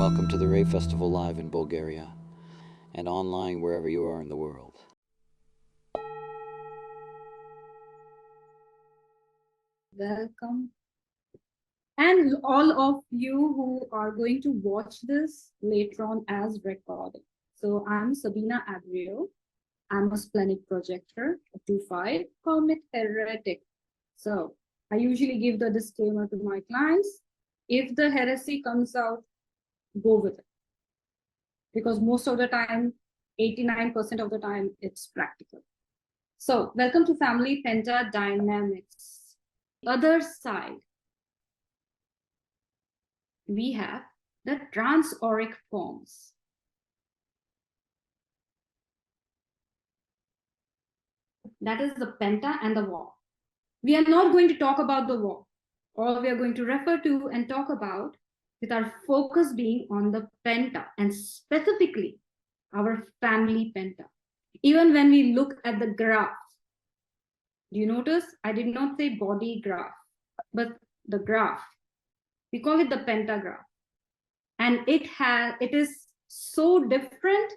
Welcome to the Ray Festival live in Bulgaria and online wherever you are in the world. Welcome. And all of you who are going to watch this later on as recording. So I'm Sabina Abreo. I'm a splenic projector, a 2-5, call me heretic. So I usually give the disclaimer to my clients. If the heresy comes out, go with it. Because most of the time, 89% of the time, it's practical. So welcome to Family Penta Dynamics. Other side, we have the trans-auric forms. That is the penta and the wall. We are not going to talk about the wall. All we are going to refer to and talk about with our focus being on the penta and specifically our family penta. Even when we look at the graph, do you notice I did not say body graph, but the graph. We call it the pentagraph. And it is so different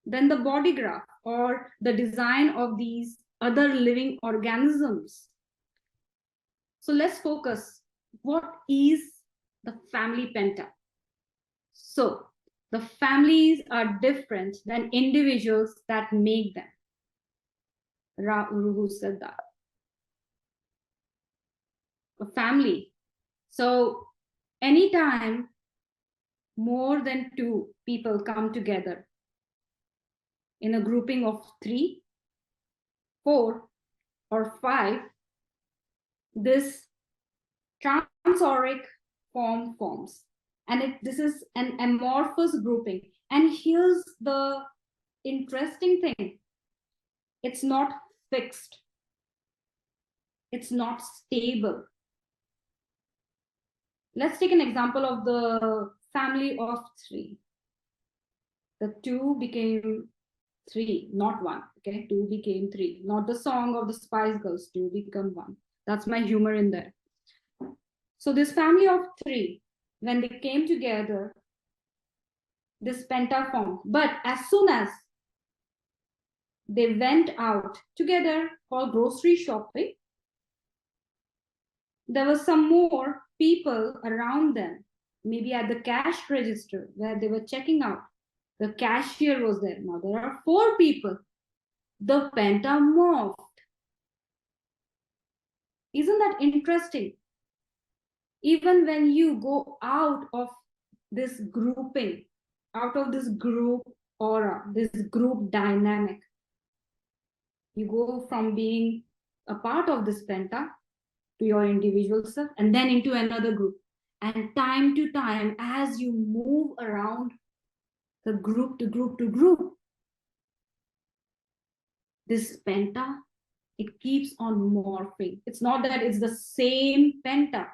than the body graph or the design of these other living organisms. So let's focus. What is the family penta? So the families are different than individuals that make them. Who said that? A family. So anytime more than 2 people come together in a grouping of 3, 4, or 5, this trans-auric form forms. And this is an amorphous grouping. And here's the interesting thing. It's not fixed. It's not stable. Let's take an example of the family of 3. The 2 became 3, not 1. Okay, 2 became 3. Not the song of the Spice Girls, 2 become 1. That's my humor in there. So this family of 3, when they came together, this penta formed. But as soon as they went out together for grocery shopping, there were some more people around them, maybe at the cash register where they were checking out. The cashier was there. Now there are 4 people. The penta morphed. Isn't that interesting? Even when you go out of this grouping, out of this group aura, this group dynamic, you go from being a part of this penta to your individual self and then into another group. And time to time, as you move around the group to group to group, this penta, it keeps on morphing. It's not that it's the same penta.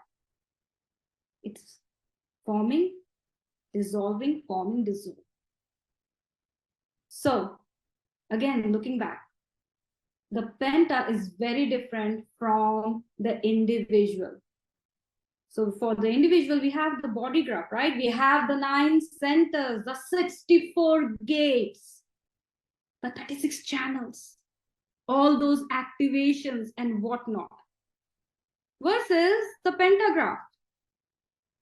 It's forming, dissolving, forming, dissolving. So again, looking back, the penta is very different from the individual. So for the individual, we have the body graph, right? We have the 9 centers, the 64 gates, the 36 channels, all those activations and whatnot. Versus the pentagraph.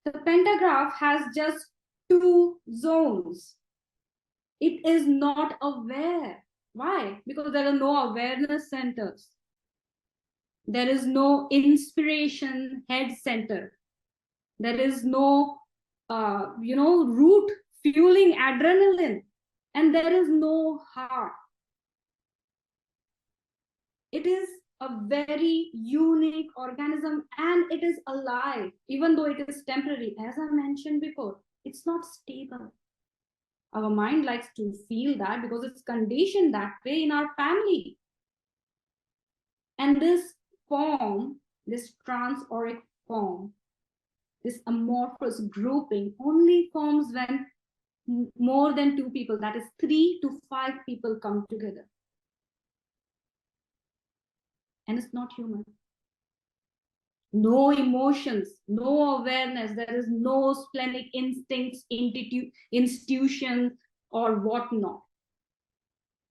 The pentagraph has just 2 zones. It is not aware. Why? Because there are no awareness centers. There is no inspiration head center. There is no, root fueling adrenaline. And there is no heart. It is a very unique organism and it is alive, even though it is temporary. As I mentioned before, it's not stable. Our mind likes to feel that because it's conditioned that way in our family. And this form, this trans-auric form, this amorphous grouping only forms when more than 2 people, that is 3 to 5 people come together. And it's not human. no emotions, no awareness. There is no splenic instincts, institution, or whatnot.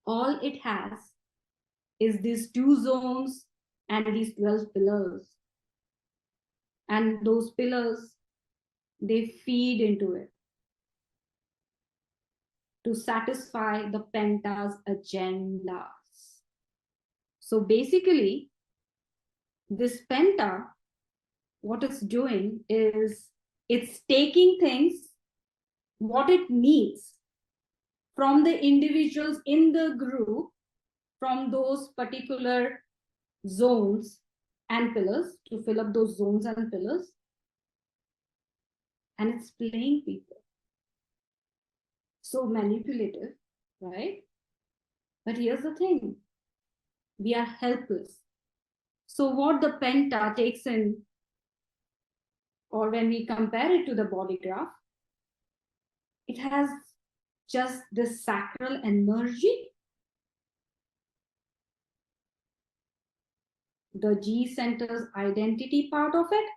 All it has is these two zones and these 12 pillars. And those pillars, they feed into it to satisfy the Penta's agendas. So basically, this Penta, what it's doing is it's taking things, what it needs from the individuals in the group, from those particular zones and pillars, to fill up those zones and pillars, and it's playing people. So manipulative, right? But here's the thing, we are helpless. So what the Penta takes in, or when we compare it to the body graph, it has just this sacral energy, the G center's identity part of it,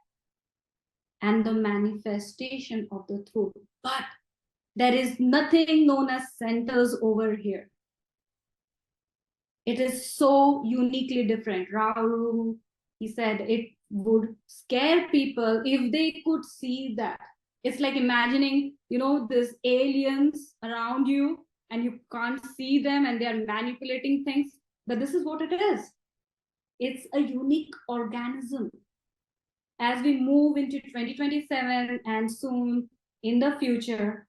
and the manifestation of the throat. But there is nothing known as centers over here. It is so uniquely different. Raul, he said it would scare people if they could see that. It's like imagining, there's aliens around you and you can't see them and they are manipulating things. But this is what it is. It's a unique organism. As we move into 2027 and soon in the future,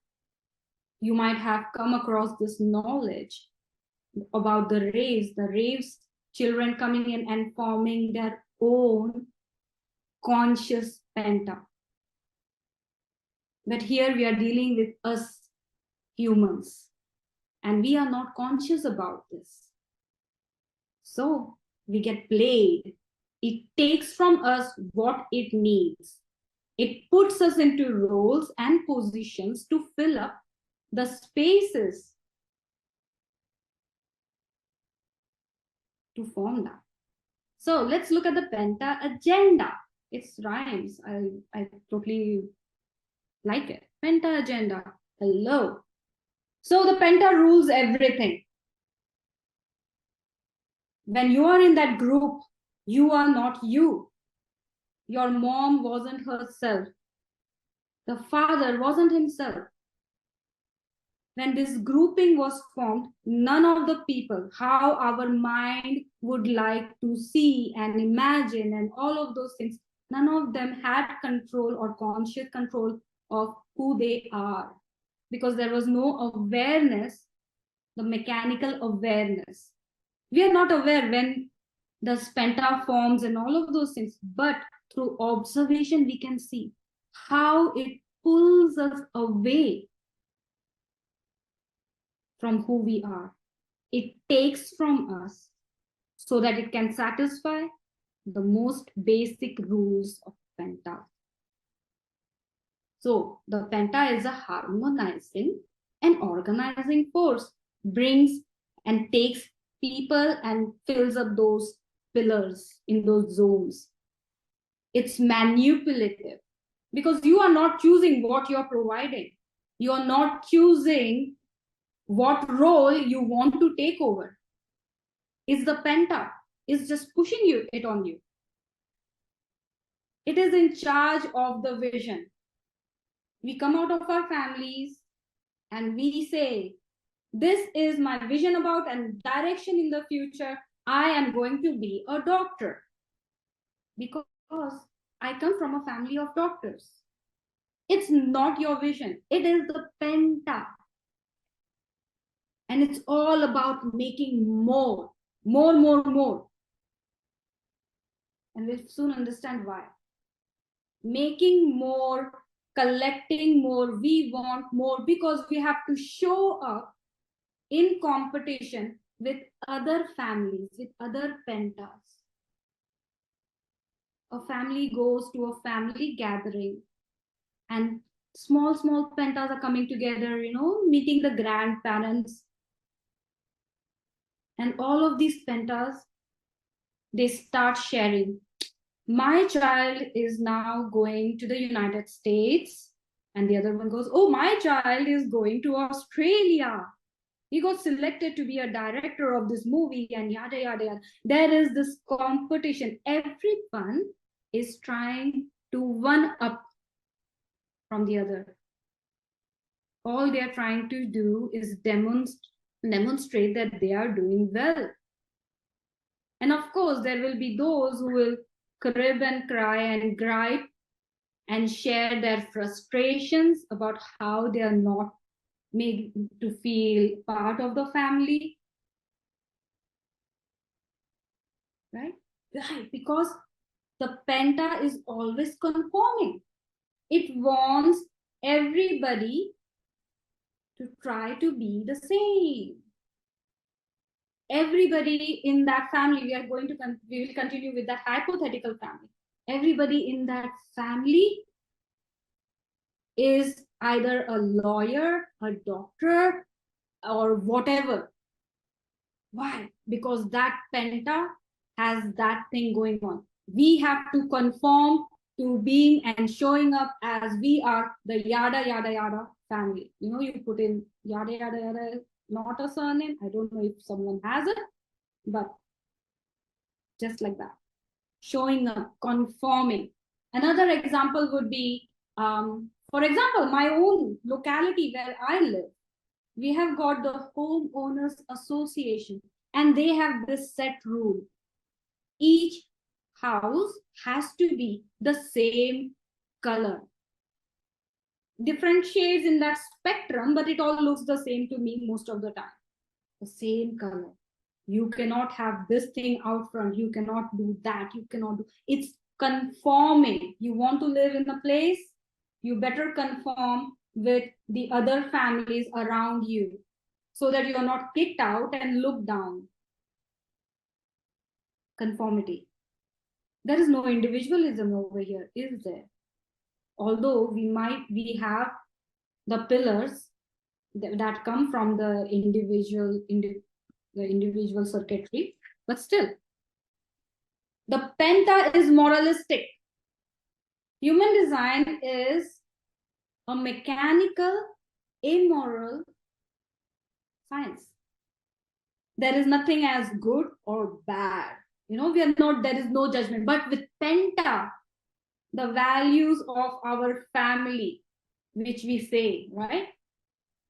you might have come across this knowledge about the raves children coming in and forming their own conscious Penta. But here we are dealing with us humans, and we are not conscious about this. So we get played. It takes from us what it needs. It puts us into roles and positions to fill up the spaces to form that. So let's look at the Penta agenda. It's rhymes. I totally like it. Penta agenda. Hello. So the Penta rules everything. When you are in that group, you are not you. Your mom wasn't herself. The father wasn't himself. When this grouping was formed, none of the people, how our mind would like to see and imagine and all of those things, none of them had control or conscious control of who they are, because there was no awareness, the mechanical awareness. We are not aware when the Penta forms and all of those things, but through observation, we can see how it pulls us away from who we are. It takes from us so that it can satisfy the most basic rules of Penta. So the Penta is a harmonizing and organizing force, brings and takes people and fills up those pillars in those zones. It's manipulative because you are not choosing what you're providing. You are not choosing what role you want to take over. It's the Penta. It's just pushing it on you. It is in charge of the vision. We come out of our families and we say, this is my vision about and direction in the future. I am going to be a doctor because I come from a family of doctors. It's not your vision. It is the Penta. And it's all about making more. And we'll soon understand why. Making more, collecting more, we want more because we have to show up in competition with other families, with other Pentas. A family goes to a family gathering and small Pentas are coming together, meeting the grandparents. And all of these Pentas, they start sharing. My child is now going to the United States, and the other one goes, oh, my child is going to Australia. He got selected to be a director of this movie, and yada yada yada. There is this competition. Everyone is trying to one up from the other. All they are trying to do is demonstrate that they are doing well. And of course, there will be those who will crib and cry and gripe and share their frustrations about how they are not made to feel part of the family. Right? Right, because the penta is always conforming. It wants everybody to try to be the same. Everybody in that family, we will continue with that hypothetical family. Everybody in that family is either a lawyer, a doctor, or whatever. Why? Because that penta has that thing going on. We have to conform to being and showing up as we are the yada yada yada family. You know, you put in yada yada yada, not a surname. I don't know if someone has it, but just like that, showing up, conforming. Another example would be, for example, my own locality where I live, we have got the homeowners association, and they have this set rule. Each house has to be the same color. Different shades in that spectrum, but it all looks the same to me most of the time. The same color. You cannot have this thing out front. You cannot do that. You cannot do. It's conforming. You want to live in a place, you better conform with the other families around you so that you are not kicked out and looked down. Conformity. There is no individualism over here, is there? Although we have the pillars that come from the individual circuitry, but still, the penta is moralistic. Human design is a mechanical, amoral science. There is nothing as good or bad. You know, there is no judgment. But with penta, the values of our family, which we say, right?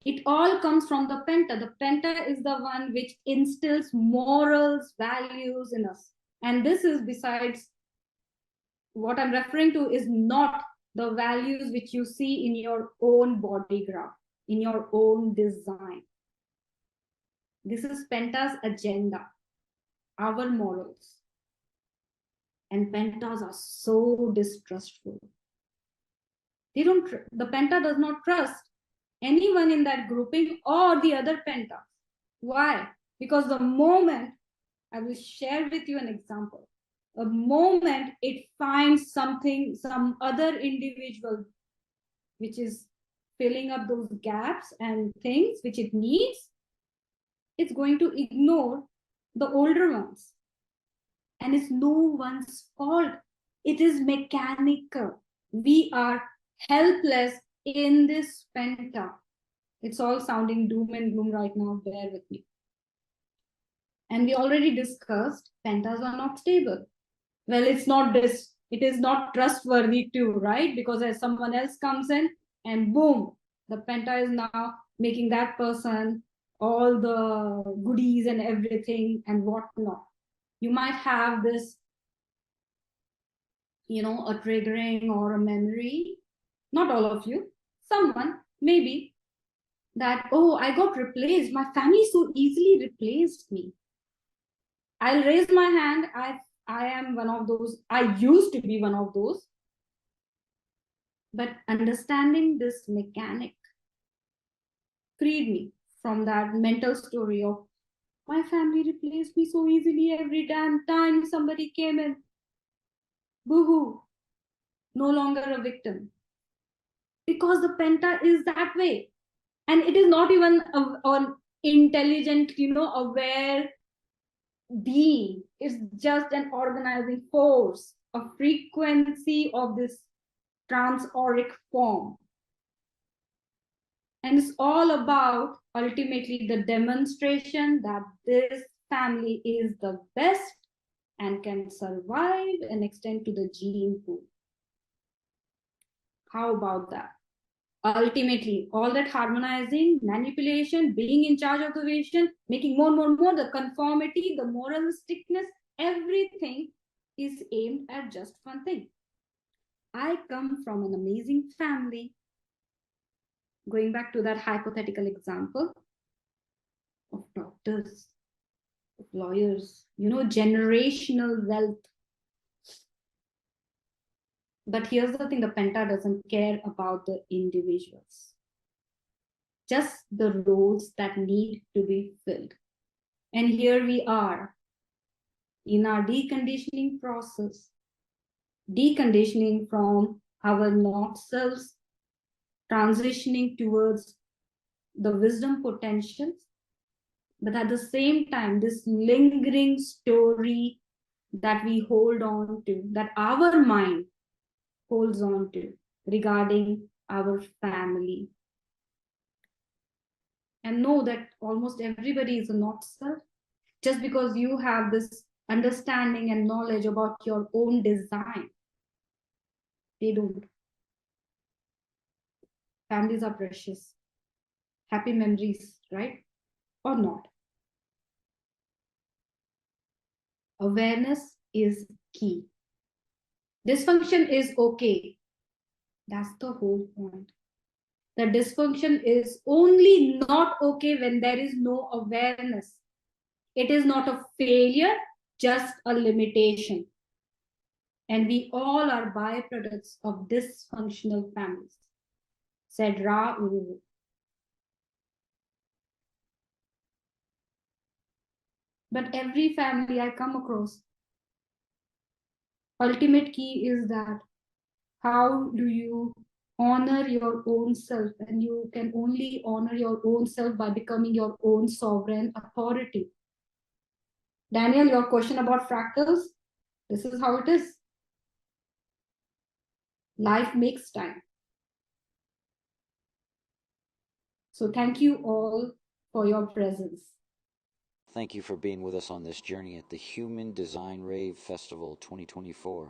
It all comes from the penta. The penta is the one which instills morals, values in us. And this is besides what I'm referring to is not the values which you see in your own body graph, in your own design. This is Penta's agenda, our morals. And Pentas are so distrustful. The Penta does not trust anyone in that grouping or the other Penta. Why? Because the moment, I will share with you an example. The moment it finds something, some other individual which is filling up those gaps and things which it needs, it's going to ignore the older ones. And it's no one's fault. It is mechanical. We are helpless in this penta. It's all sounding doom and gloom right now. Bear with me. And we already discussed pentas are not stable. Well, it's not this. It is not trustworthy too, right? Because as someone else comes in and boom, the penta is now making that person all the goodies and everything and whatnot. You might have this, you know, a triggering or a memory. Not all of you. Someone, maybe, that, oh, I got replaced. My family so easily replaced me. I'll raise my hand. I am one of those. I used to be one of those. But understanding this mechanic freed me from that mental story of my family replaced me so easily every damn time somebody came in. Boo-hoo. No longer a victim. Because the penta is that way. And it is not even an intelligent, you know, aware being. It's just an organizing force, a frequency of this trans-auric form. And it's all about ultimately the demonstration that this family is the best and can survive and extend to the gene pool. How about that? Ultimately, all that harmonizing, manipulation, being in charge of the vision, making more and more, the conformity, the moralisticness, everything is aimed at just one thing. I come from an amazing family. Going back to that hypothetical example of doctors, of lawyers, generational wealth. But here's the thing, the Penta doesn't care about the individuals, just the roles that need to be filled. And here we are in our deconditioning process, deconditioning from our not selves, transitioning towards the wisdom potentials, but at the same time, this lingering story that we hold on to, that our mind holds on to regarding our family. And know that almost everybody is a not self. Just because you have this understanding and knowledge about your own design, they don't. Families are precious. Happy memories, right? Or not. Awareness is key. Dysfunction is okay. That's the whole point. The dysfunction is only not okay when there is no awareness. It is not a failure, just a limitation. And we all are byproducts of dysfunctional families, said Ra Uru. But every family I come across, ultimate key is that how do you honor your own self? And you can only honor your own self by becoming your own sovereign authority. Daniel, your question about fractals, this is how it is. Life makes time. So thank you all for your presence. Thank you for being with us on this journey at the Human Design Rave Festival 2024.